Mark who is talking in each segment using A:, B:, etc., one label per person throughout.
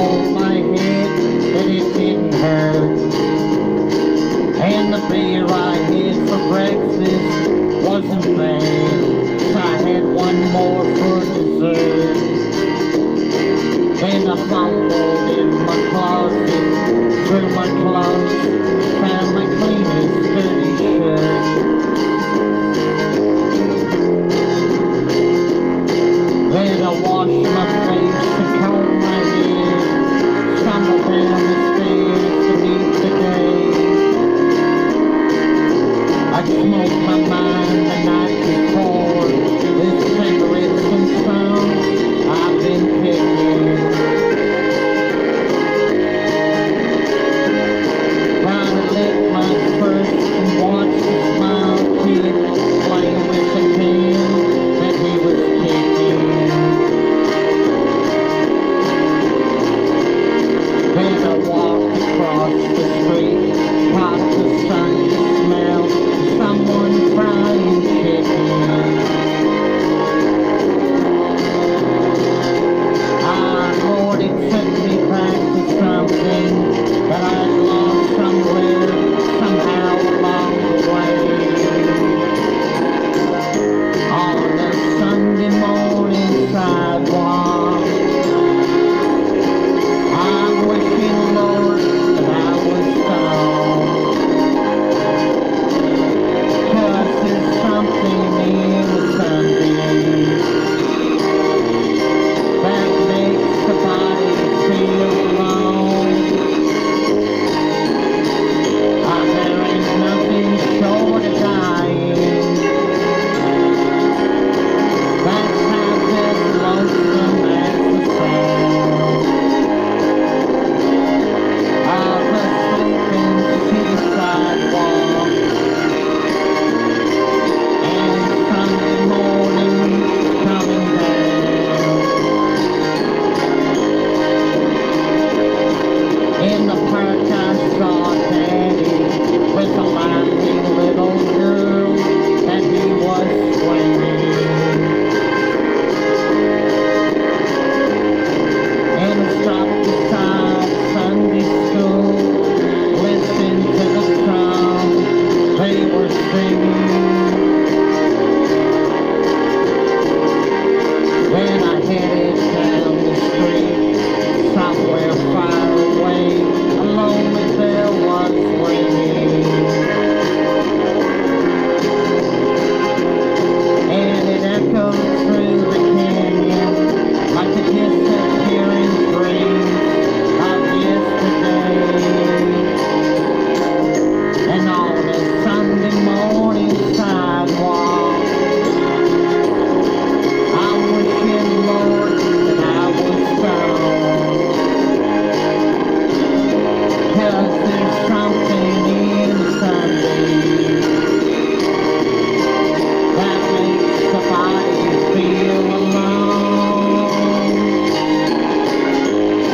A: hold my head, but it didn't hurt. And the beer I had for breakfast wasn't bad, so I had one more for dessert. Then I fumbled in my closet, through my clothes, found my cleanest dirty shirt. Then I washed my face and combed my hair, stumbled down the stairs to meet the day. I smoked my mind the night before, with cigarettes and songs I've been picking. Trying to lick my first and watch the smile kid play with the can that he was kicking. Then I walked across the street, caught the sunny smell of someone frying chicken. Lord, it took me back to something that I'd lost somewhere, somehow along the way. On a Sunday morning sidewalk, I'm wishing, Lord, that I was gone. 'Cause there's something in a Sunday that makes the body feel alone. There ain't nothing short of dying that's half as lonesome as the sound of a sleeping city sidewalk. And Sunday morning coming down. In the park I saw Daddy with a laughing little girl that he was swinging. And I stopped beside Sunday school, listened to the song they were singing. Then I headed down the street, somewhere far away, a lonely bell was ringing. And it echoed through the canyon like a disappearing dream of yesterday. And on a Sunday morning sidewalk, I'm wishing, Lord, that I was gone. 'Cause there's something in Sunday that makes the body feel alone.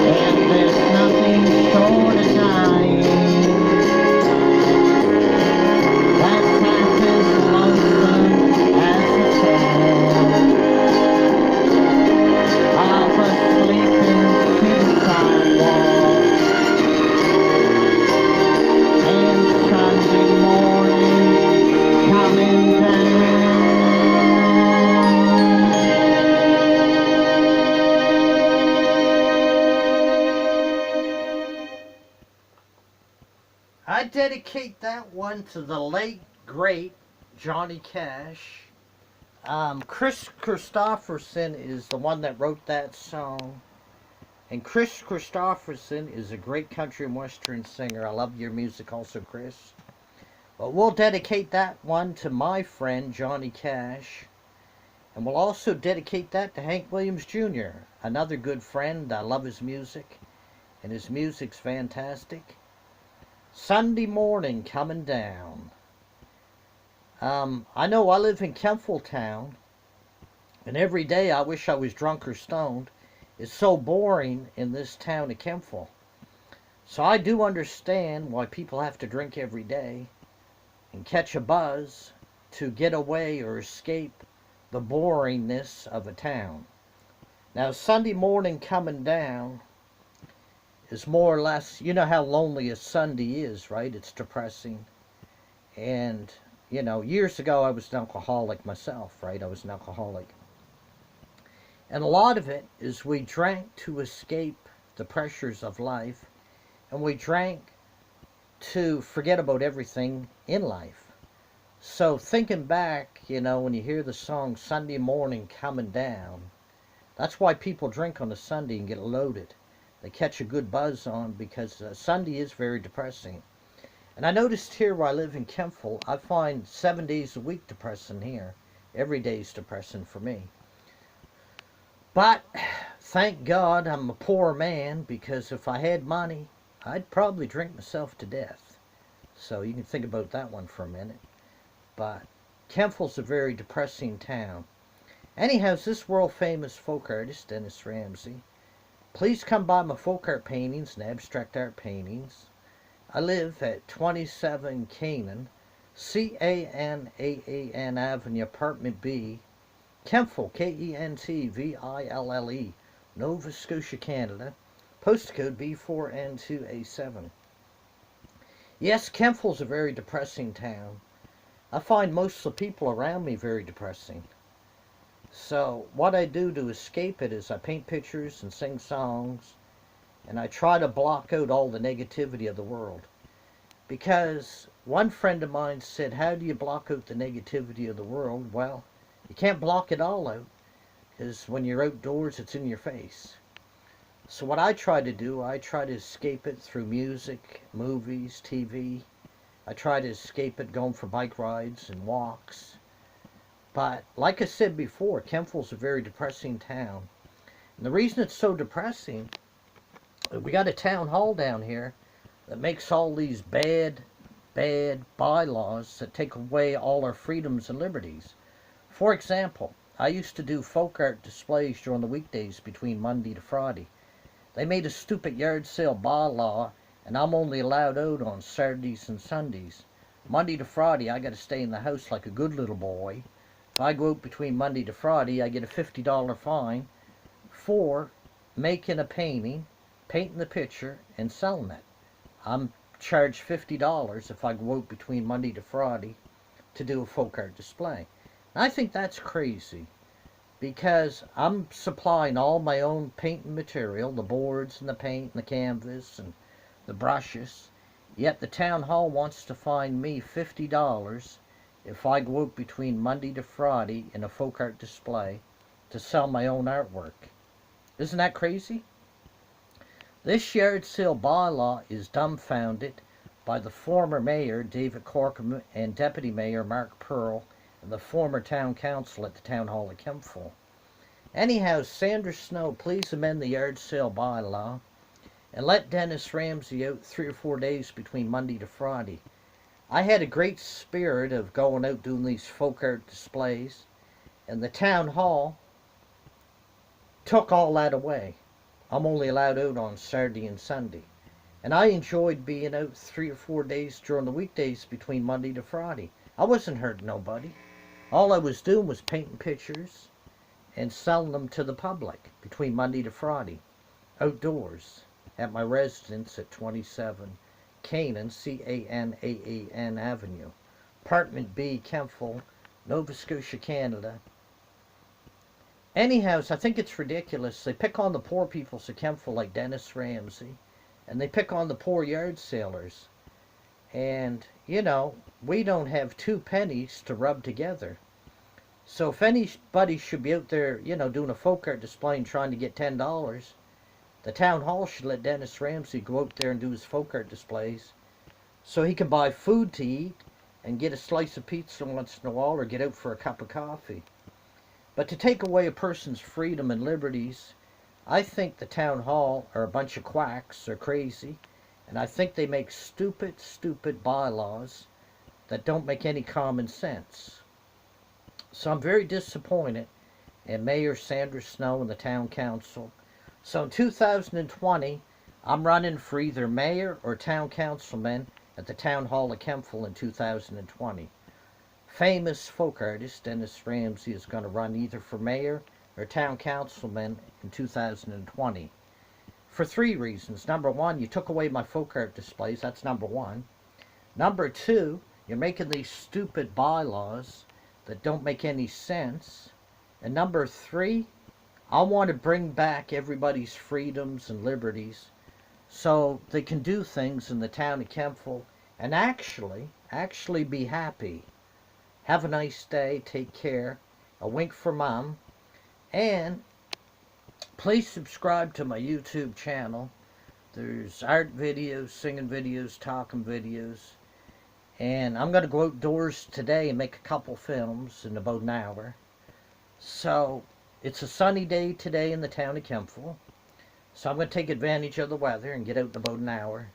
A: And there's nothing short of dying that's half as lonesome as the sound of a sleeping city sidewalk. And Sunday morning coming down. I dedicate that one to the late, great Johnny Cash. Chris Christopherson is the one that wrote that song. And Chris Christopherson is a great country and western singer. I love your music also, Chris. But we'll dedicate that one to my friend Johnny Cash. And we'll also dedicate that to Hank Williams Jr., another good friend. I love his music. And his music's fantastic. Sunday morning coming down. I know I live in Kempfelltown. And every day I wish I was drunk or stoned. It's so boring in this town of Kempfell. So I do understand why people have to drink every day and catch a buzz to get away or escape the boringness of a town. Now, Sunday morning coming down is more or less, you know how lonely a Sunday is, right? It's depressing. And, you know, years ago I was an alcoholic myself, right? I was an alcoholic. And a lot of it is we drank to escape the pressures of life, and we drank to forget about everything in life. So thinking back, you know, when you hear the song Sunday Morning Coming Down, that's why people drink on a Sunday and get loaded. They catch a good buzz on because Sunday is very depressing. And I noticed here where I live in Kempful, I find 7 days a week depressing here. Every day is depressing for me. But thank God I'm a poor man, because if I had money, I'd probably drink myself to death. So you can think about that one for a minute. But Kempful's a very depressing town. Anyhow, this world famous folk artist, Dennis Ramsay, please come buy my folk art paintings and abstract art paintings. I live at 27 Canaan, Canaan Avenue, Apartment B, Kempful, Kentville, Nova Scotia, Canada, postcode B4N2A7. Yes, Kempful's a very depressing town. I find most of the people around me very depressing. So what I do to escape it is I paint pictures and sing songs, and I try to block out all the negativity of the world. Because one friend of mine said, how do you block out the negativity of the world? Well, you can't block it all out, because when you're outdoors, it's in your face. So what I try to do, I try to escape it through music, movies, TV. I try to escape it going for bike rides and walks. But like I said before, Kempful's a very depressing town. And the reason it's so depressing, we got a town hall down here that makes all these bad bylaws that take away all our freedoms and liberties. For example, I used to do folk art displays during the weekdays between Monday to Friday. They made a stupid yard sale bylaw, and I'm only allowed out on Saturdays and Sundays. Monday to Friday, I got to stay in the house like a good little boy. If I go out between Monday to Friday, I get a $50 fine for making a painting, painting the picture, and selling it. I'm charged $50 if I go out between Monday to Friday to do a folk art display. And I think that's crazy, because I'm supplying all my own painting material, the boards and the paint and the canvas and the brushes, yet the town hall wants to fine me $50 if I go out between Monday to Friday in a folk art display to sell my own artwork. Isn't that crazy? This yard sale bylaw is dumbfounded by the former mayor, David Corkum, and deputy mayor, Mark Pearl, and the former town council at the town hall of Kempful. Anyhow, Sandra Snow, please amend the yard sale bylaw and let Dennis Ramsay out 3 or 4 days between Monday to Friday. I had a great spirit of going out doing these folk art displays, and the town hall took all that away. I'm only allowed out on Saturday and Sunday. And I enjoyed being out 3 or 4 days during the weekdays between Monday to Friday. I wasn't hurting nobody. All I was doing was painting pictures and selling them to the public between Monday to Friday, outdoors, at my residence at 27 Canaan, Canaan Avenue, Apartment B, Kempful, Nova Scotia, Canada. Anyhow, I think it's ridiculous. They pick on the poor people of Kempful like Dennis Ramsay, and they pick on the poor yard salers. And, you know, we don't have 2 pennies to rub together. So if anybody should be out there, you know, doing a folk art display and trying to get $10, the town hall should let Dennis Ramsay go out there and do his folk art displays so he can buy food to eat and get a slice of pizza once in a while or get out for a cup of coffee. But to take away a person's freedom and liberties, I think the town hall are a bunch of quacks. They're crazy. And I think they make stupid bylaws that don't make any common sense. So I'm very disappointed in Mayor Sandra Snow and the town council. So in 2020, I'm running for either mayor or town councilman at the town hall of Kempful in 2020. Famous folk artist Dennis Ramsay is going to run either for mayor or town councilman in 2020. for 3 reasons. Number one, you took away my folk art displays. That's number one. Number two, you're making these stupid bylaws that don't make any sense. And number three, I want to bring back everybody's freedoms and liberties so they can do things in the town of Kempville and actually be happy. Have a nice day. Take care. A wink for Mom. And please subscribe to my YouTube channel. There's art videos, singing videos, talking videos. And I'm going to go outdoors today and make a couple films in about an hour. So, it's a sunny day today in the town of Kempville. So I'm going to take advantage of the weather and get out in about an hour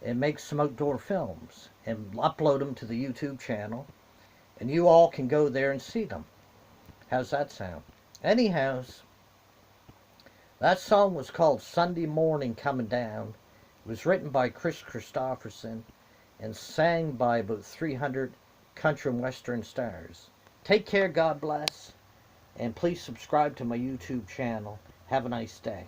A: and make some outdoor films and upload them to the YouTube channel. And you all can go there and see them. How's that sound? Anyhows, that song was called Sunday Morning Coming Down. It was written by Kris Kristofferson and sang by about 300 country and western stars. Take care, God bless, and please subscribe to my YouTube channel. Have a nice day.